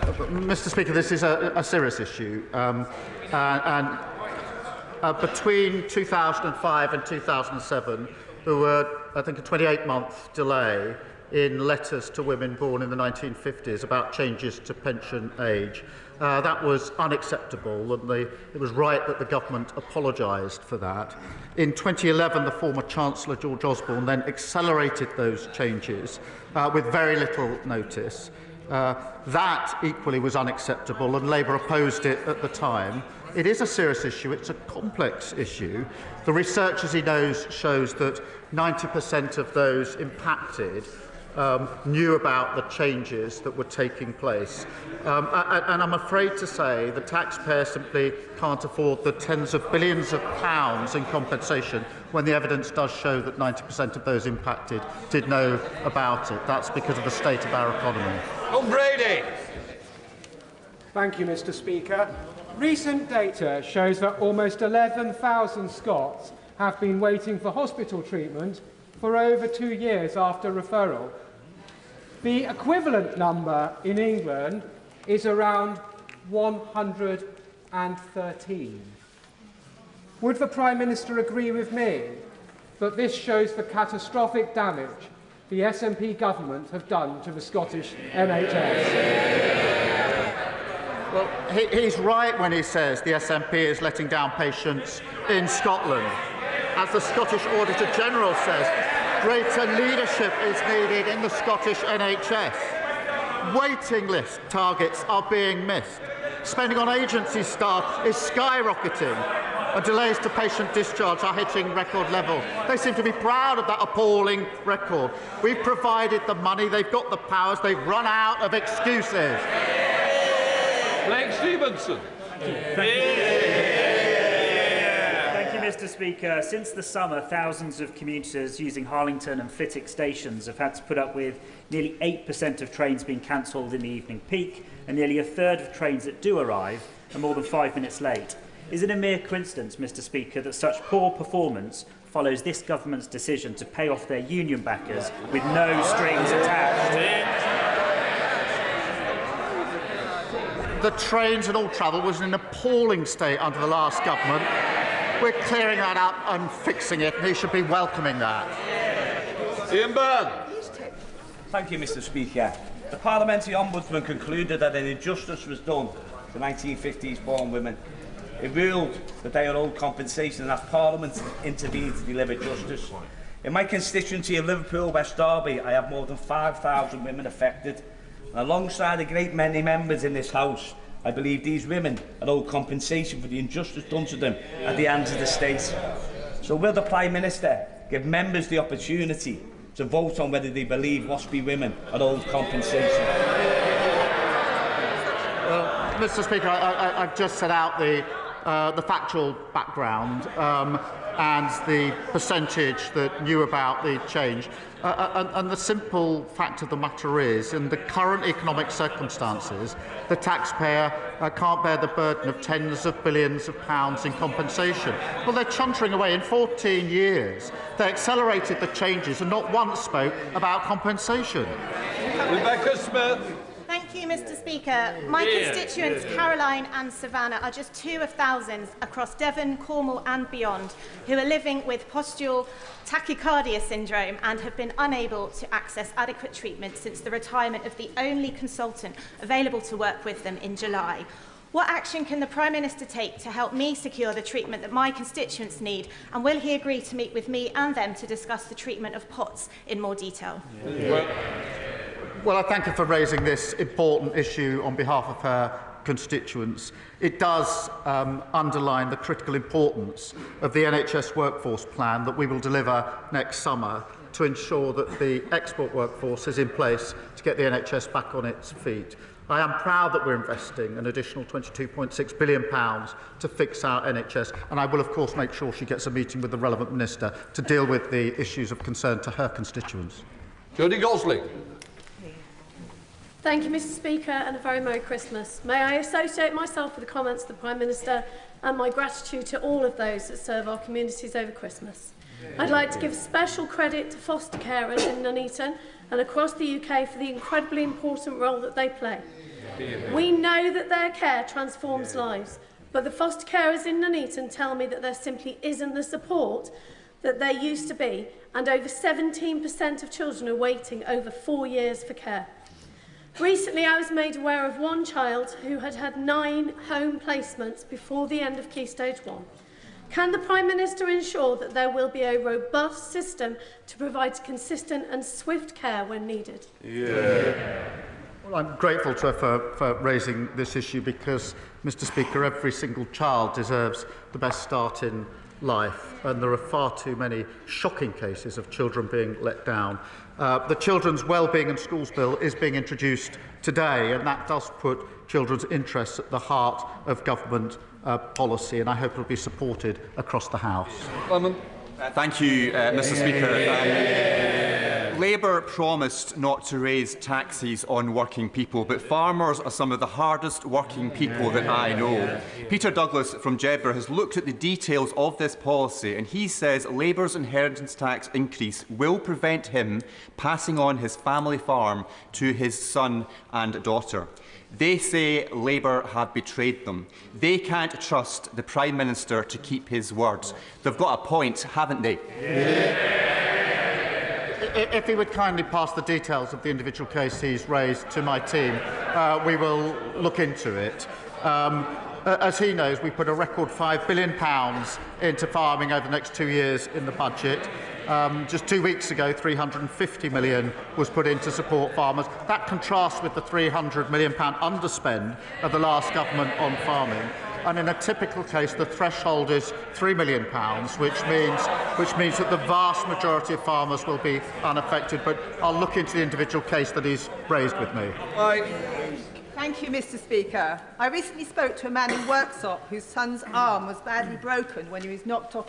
Mr. Speaker, this is a serious issue. Between 2005 and 2007, there were, I think, a 28-month delay in letters to women born in the 1950s about changes to pension age. That was unacceptable, and it was right that the government apologised for that. In 2011, the former Chancellor, George Osborne, then accelerated those changes with very little notice. That equally was unacceptable, and Labour opposed it at the time. It is a serious issue. It's a complex issue. The research, as he knows, shows that 90% of those impacted knew about the changes that were taking place. And I'm afraid to say the taxpayer simply can't afford the tens of billions of pounds in compensation when the evidence does show that 90% of those impacted did know about it. That's because of the state of our economy. Brady. Thank you, Mr. Speaker. Recent data shows that almost 11,000 Scots have been waiting for hospital treatment for over 2 years after referral. The equivalent number in England is around 113. Would the Prime Minister agree with me that this shows the catastrophic damage the SNP government have done to the Scottish NHS? Well, he's right when he says the SNP is letting down patients in Scotland. As the Scottish Auditor General says, greater leadership is needed in the Scottish NHS. Waiting list targets are being missed. Spending on agency staff is skyrocketing. And delays to patient discharge are hitting record levels. They seem to be proud of that appalling record. We've provided the money, they've got the powers, they've run out of excuses. Blake Stevenson. Thank you, Mr. Speaker. Since the summer, thousands of commuters using Harlington and Flitwick stations have had to put up with nearly 8% of trains being cancelled in the evening peak, and nearly a third of trains that do arrive are more than 5 minutes late. Is it a mere coincidence, Mr. Speaker, that such poor performance follows this government's decision to pay off their union backers with no strings attached? The trains and all travel was in an appalling state under the last government. We're clearing that up and fixing it, and he should be welcoming that. Ian Byrne. Thank you, Mr. Speaker. The Parliamentary Ombudsman concluded that an injustice was done to 1950s born women. It ruled that they are owed compensation and that Parliament intervened to deliver justice. In my constituency of Liverpool, West Derby, I have more than 5,000 women affected. And alongside a great many members in this House, I believe these women are owed compensation for the injustice done to them at the hands of the state. So will the Prime Minister give members the opportunity to vote on whether they believe Wasby women are owed compensation? Mr. Speaker, I've just set out the factual background. and the percentage that knew about the change. And the simple fact of the matter is, in the current economic circumstances, the taxpayer can't bear the burden of tens of billions of pounds in compensation. Well, they're chuntering away. In 14 years, they accelerated the changes and not once spoke about compensation. Rebecca Smith. Thank you, Mr. Speaker. My constituents, Caroline and Savannah, are just two of thousands across Devon, Cornwall and beyond who are living with postural tachycardia syndrome and have been unable to access adequate treatment since the retirement of the only consultant available to work with them in July. What action can the Prime Minister take to help me secure the treatment that my constituents need, and will he agree to meet with me and them to discuss the treatment of POTS in more detail? Well, I thank her for raising this important issue on behalf of her constituents. It does underline the critical importance of the NHS workforce plan that we will deliver next summer to ensure that the export workforce is in place to get the NHS back on its feet. I am proud that we're investing an additional £22.6 billion to fix our NHS, and I will, of course, make sure she gets a meeting with the relevant minister to deal with the issues of concern to her constituents. Jodie Gosling. Thank you, Mr. Speaker, and a very Merry Christmas. May I associate myself with the comments of the Prime Minister and my gratitude to all of those that serve our communities over Christmas. I'd like to give special credit to foster carers in Nuneaton and across the UK for the incredibly important role that they play. We know that their care transforms lives, but the foster carers in Nuneaton tell me that there simply isn't the support that there used to be, and over 17% of children are waiting over 4 years for care. Recently, I was made aware of one child who had had 9 home placements before the end of Key Stage 1. Can the Prime Minister ensure that there will be a robust system to provide consistent and swift care when needed? Well, I'm grateful to her for raising this issue because, Mr. Speaker, every single child deserves the best start in life, and there are far too many shocking cases of children being let down. The Children's Wellbeing and Schools Bill is being introduced today, and that does put children's interests at the heart of government policy, and I hope it will be supported across the House. Thank you, Mr. Speaker. Labour promised not to raise taxes on working people, but farmers are some of the hardest working people that I know. Peter Douglas from Jedburgh has looked at the details of this policy, and he says Labour's inheritance tax increase will prevent him passing on his family farm to his son and daughter. They say Labour have betrayed them. They can't trust the Prime Minister to keep his words. They've got a point, haven't they? If he would kindly pass the details of the individual case he's raised to my team, we will look into it. As he knows, we put a record £5 billion into farming over the next 2 years in the budget. Just 2 weeks ago, £350 million was put in to support farmers. That contrasts with the £300 million underspend of the last government on farming. And in a typical case, the threshold is £3 million, which means that the vast majority of farmers will be unaffected. But I'll look into the individual case that he's raised with me. Thank you, Mr. Speaker. I recently spoke to a man in Worksop whose son's arm was badly broken when he was knocked off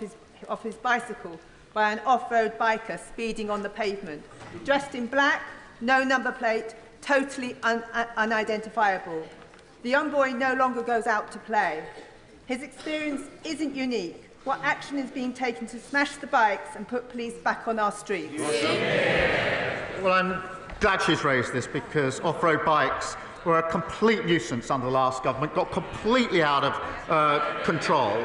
his bicycle by an off-road biker speeding on the pavement. Dressed in black, no number plate, totally unidentifiable. The young boy no longer goes out to play. His experience isn't unique. What action is being taken to smash the bikes and put police back on our streets? Well, I'm glad she's raised this because off-road bikes were a complete nuisance under the last government, got completely out of control.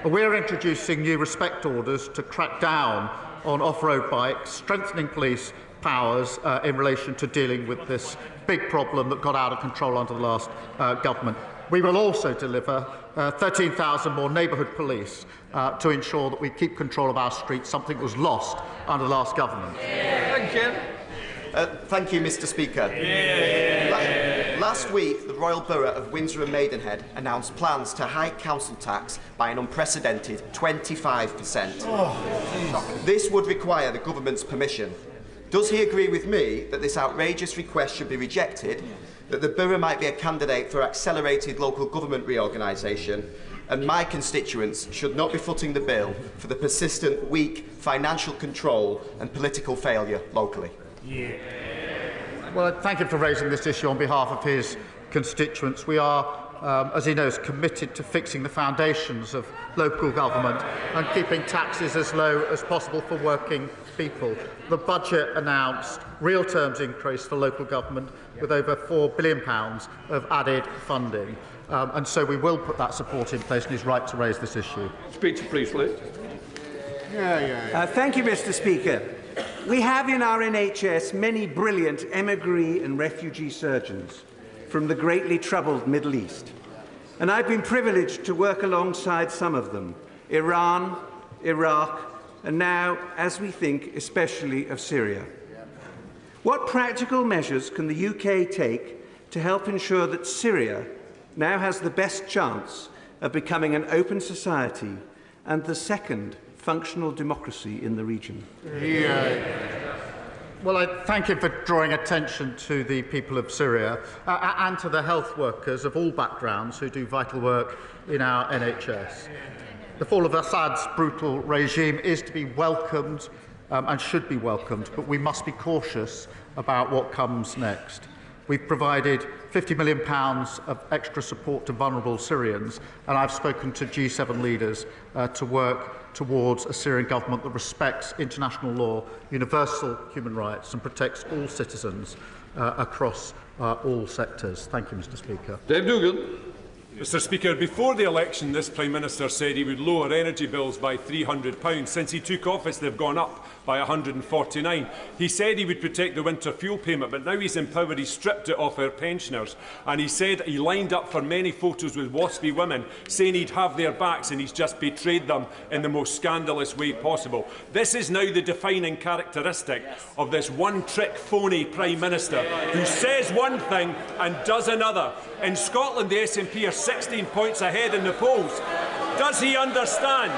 We're introducing new respect orders to crack down on off-road bikes, strengthening police powers in relation to dealing with this big problem that got out of control under the last government. We will also deliver 13,000 more neighbourhood police to ensure that we keep control of our streets, something that was lost under the last government. Thank you. Thank you, Mr. Speaker. Last week, the Royal Borough of Windsor and Maidenhead announced plans to hike council tax by an unprecedented 25%. This would require the government's permission. Does he agree with me that this outrageous request should be rejected, that the borough might be a candidate for accelerated local government reorganisation, and my constituents should not be footing the bill for the persistent weak financial control and political failure locally. Well, thank him for raising this issue on behalf of his constituents. We are, as he knows, committed to fixing the foundations of local government and keeping taxes as low as possible for working people. The budget announced real terms increase for local government with over £4 billion of added funding. And so we will put that support in place, and he's right to raise this issue. Speaker Priestley. Thank you, Mr. Speaker. We have in our NHS many brilliant emigre and refugee surgeons from the greatly troubled Middle East. And I've been privileged to work alongside some of them, Iran, Iraq, and now, as we think, especially of Syria. What practical measures can the UK take to help ensure that Syria now has the best chance of becoming an open society and the second functional democracy in the region? Well, I thank him for drawing attention to the people of Syria and to the health workers of all backgrounds who do vital work in our NHS. The fall of Assad's brutal regime is to be welcomed and should be welcomed, but we must be cautious about what comes next. We've provided £50 million of extra support to vulnerable Syrians, and I've spoken to G7 leaders to work towards a Syrian government that respects international law, universal human rights, and protects all citizens across all sectors. Thank you, Mr. Speaker. Dave Dugan. Mr. Speaker, before the election, this Prime Minister said he would lower energy bills by £300. Since he took office, they've gone up by £149. He said he would protect the winter fuel payment, but now he's in power, he's stripped it off our pensioners. And he said he lined up for many photos with waspy women, saying he'd have their backs, and he's just betrayed them in the most scandalous way possible. This is now the defining characteristic of this one-trick phony Prime Minister who says one thing and does another. In Scotland, the SNP are 16 points ahead in the polls. Does he understand?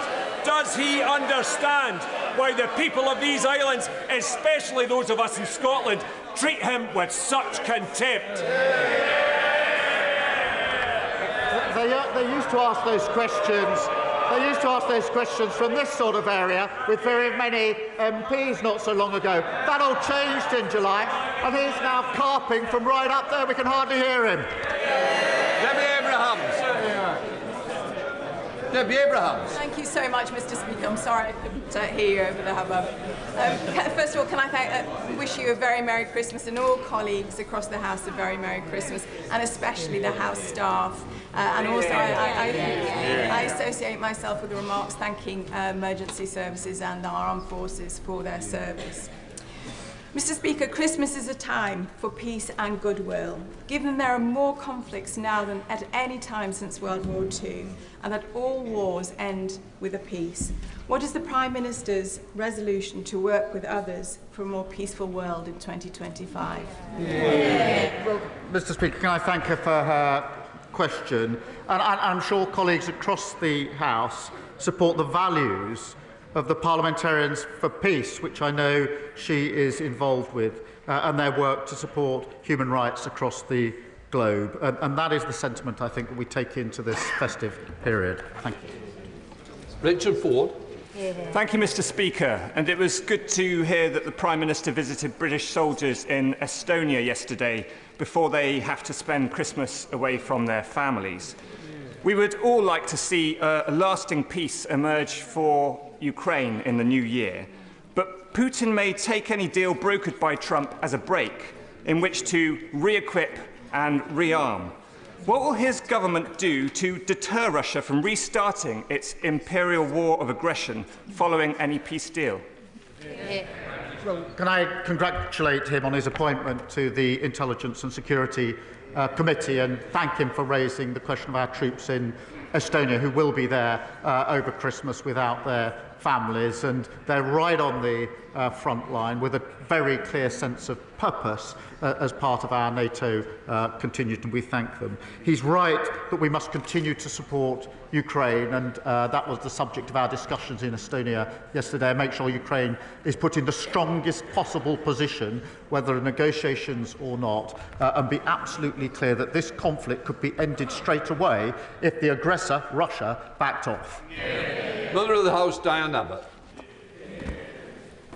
Does he understand why the people of these islands, especially those of us in Scotland, treat him with such contempt? They used to ask those questions. They used to ask those questions from this sort of area with very many MPs not so long ago. That all changed in July, and he's now carping from right up there. We can hardly hear him. Debbie Abrahams. Thank you so much, Mr. Speaker. I'm sorry I couldn't hear you over the hubbub. First of all, can I wish you a very Merry Christmas, and all colleagues across the House a very Merry Christmas, and especially the House staff. And also, I associate myself with the remarks thanking emergency services and our armed forces for their service. Mr. Speaker, Christmas is a time for peace and goodwill. Given there are more conflicts now than at any time since World War II, and that all wars end with a peace, what is the Prime Minister's resolution to work with others for a more peaceful world in 2025? Well, Mr. Speaker, can I thank her for her question? And I'm sure colleagues across the House support the values of the Parliamentarians for Peace, which I know she is involved with, and their work to support human rights across the globe. And that is the sentiment, I think, that we take into this festive period. Thank you. Richard Ford. Thank you, Mr. Speaker. And it was good to hear that the Prime Minister visited British soldiers in Estonia yesterday before they have to spend Christmas away from their families. We would all like to see a lasting peace emerge for Ukraine in the new year, but Putin may take any deal brokered by Trump as a break in which to re-equip and rearm. What will his government do to deter Russia from restarting its imperial war of aggression following any peace deal? Well, can I congratulate him on his appointment to the Intelligence and Security Committee and thank him for raising the question of our troops in Estonia, who will be there over Christmas without their families, and they're right on the front line with a very clear sense of purpose as part of our NATO contingent, and we thank them. He's right that we must continue to support Ukraine, and that was the subject of our discussions in Estonia yesterday. Make sure Ukraine is put in the strongest possible position, whether negotiations or not, and be absolutely clear that this conflict could be ended straight away if the aggressor, Russia, backed off. Mother of the House, Diane Abbott.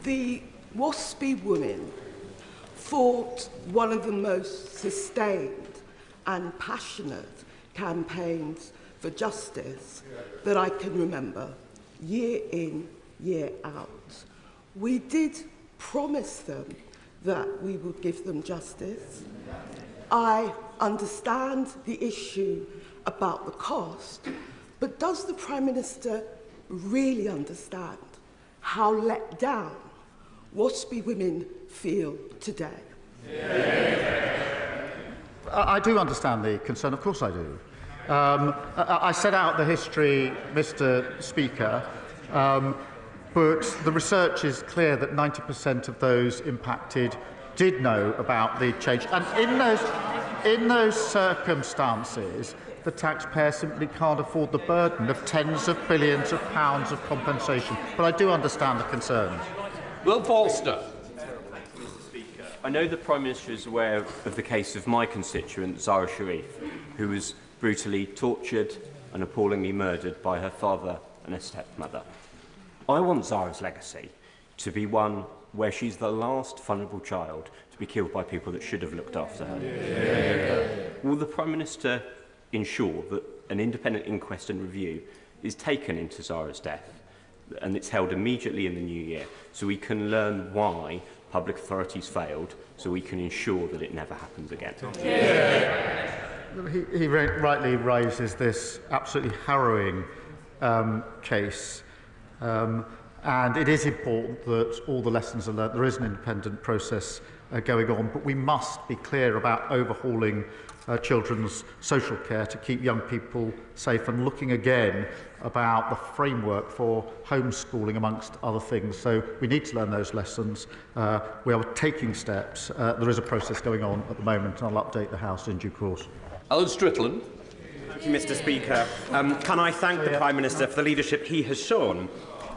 The WASPy women fought one of the most sustained and passionate campaigns for justice that I can remember, year in, year out. We did promise them that we would give them justice. I understand the issue about the cost, but does the Prime Minister really understand how let down WASPy women feel today? I do understand the concern, of course I do. I set out the history, Mr. Speaker, but the research is clear that 90% of those impacted did know about the change. And in those circumstances, the taxpayer simply can't afford the burden of tens of billions of pounds of compensation. But I do understand the concerns. Will Forster. Mr. Speaker, I know the Prime Minister is aware of the case of my constituent, Zara Sharif, who was brutally tortured and appallingly murdered by her father and her stepmother. I want Zara's legacy to be one where she's the last vulnerable child to be killed by people that should have looked after her. Yeah. Will the Prime Minister ensure that an independent inquest and review is taken into Zara's death and it's held immediately in the new year so we can learn why public authorities failed, so we can ensure that it never happens again? Yeah. He rightly raises this absolutely harrowing case, and it is important that all the lessons are learned. There is an independent process going on, but we must be clear about overhauling children's social care to keep young people safe and looking again about the framework for homeschooling, amongst other things. So we need to learn those lessons. We are taking steps. There is a process going on at the moment, and I'll update the House in due course. Alan Strickland. Thank you, Mr. Speaker. can I thank the Prime Minister for the leadership he has shown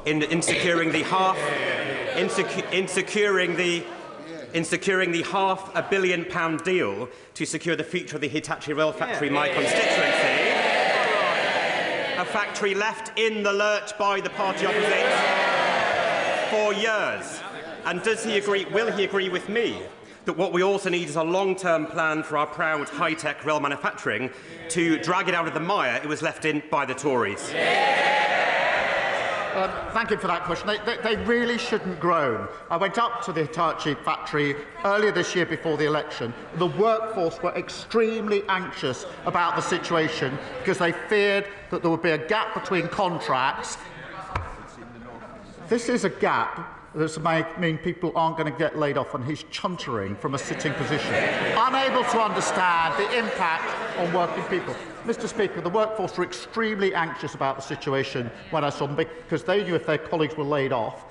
in securing the £500 million deal to secure the future of the Hitachi rail factory in my constituency, a factory left in the lurch by the party opposite for years. And does he agree? Will he agree with me that what we also need is a long-term plan for our proud high-tech rail manufacturing to drag it out of the mire it was left in by the Tories? Thank you for that question. They really shouldn't groan. I went up to the Hitachi factory earlier this year before the election. The workforce were extremely anxious about the situation because they feared that there would be a gap between contracts. This is a gap that might mean people aren't going to get laid off, and he's chuntering from a sitting position, unable to understand the impact on working people. Mr. Speaker, the workforce were extremely anxious about the situation when I saw them, because they knew if their colleagues were laid off,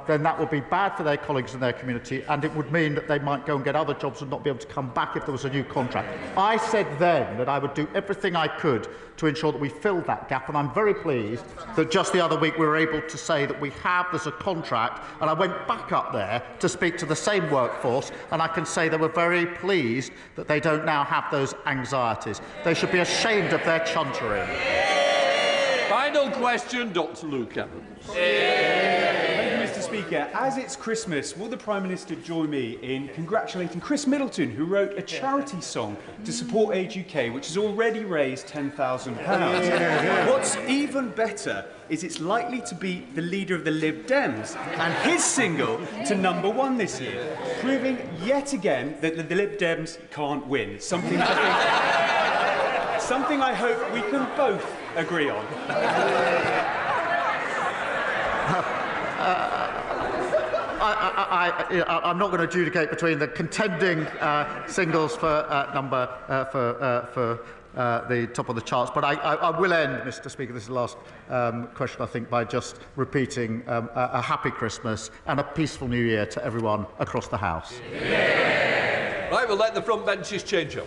then that would be bad for their colleagues and their community, and it would mean that they might go and get other jobs and not be able to come back if there was a new contract. I said then that I would do everything I could to ensure that we filled that gap, and I'm very pleased that just the other week we were able to say that there's a contract, and I went back up there to speak to the same workforce, and I can say they were very pleased that they don't now have those anxieties. They should be ashamed of their chuntering. Final question, Dr. Luke Evans. Mr. Speaker, as it's Christmas, will the Prime Minister join me in congratulating Chris Middleton, who wrote a charity song to support Age UK, which has already raised £10,000. What's even better is it's likely to beat the leader of the Lib Dems and his single to #1 this year, proving yet again that the Lib Dems can't win. Something I hope we can both agree on. I'm not going to adjudicate between the contending singles for the top of the charts. But I will end, Mr. Speaker, this is the last question, I think, by just repeating a happy Christmas and a peaceful New Year to everyone across the House. Right, we'll let the front benches change up.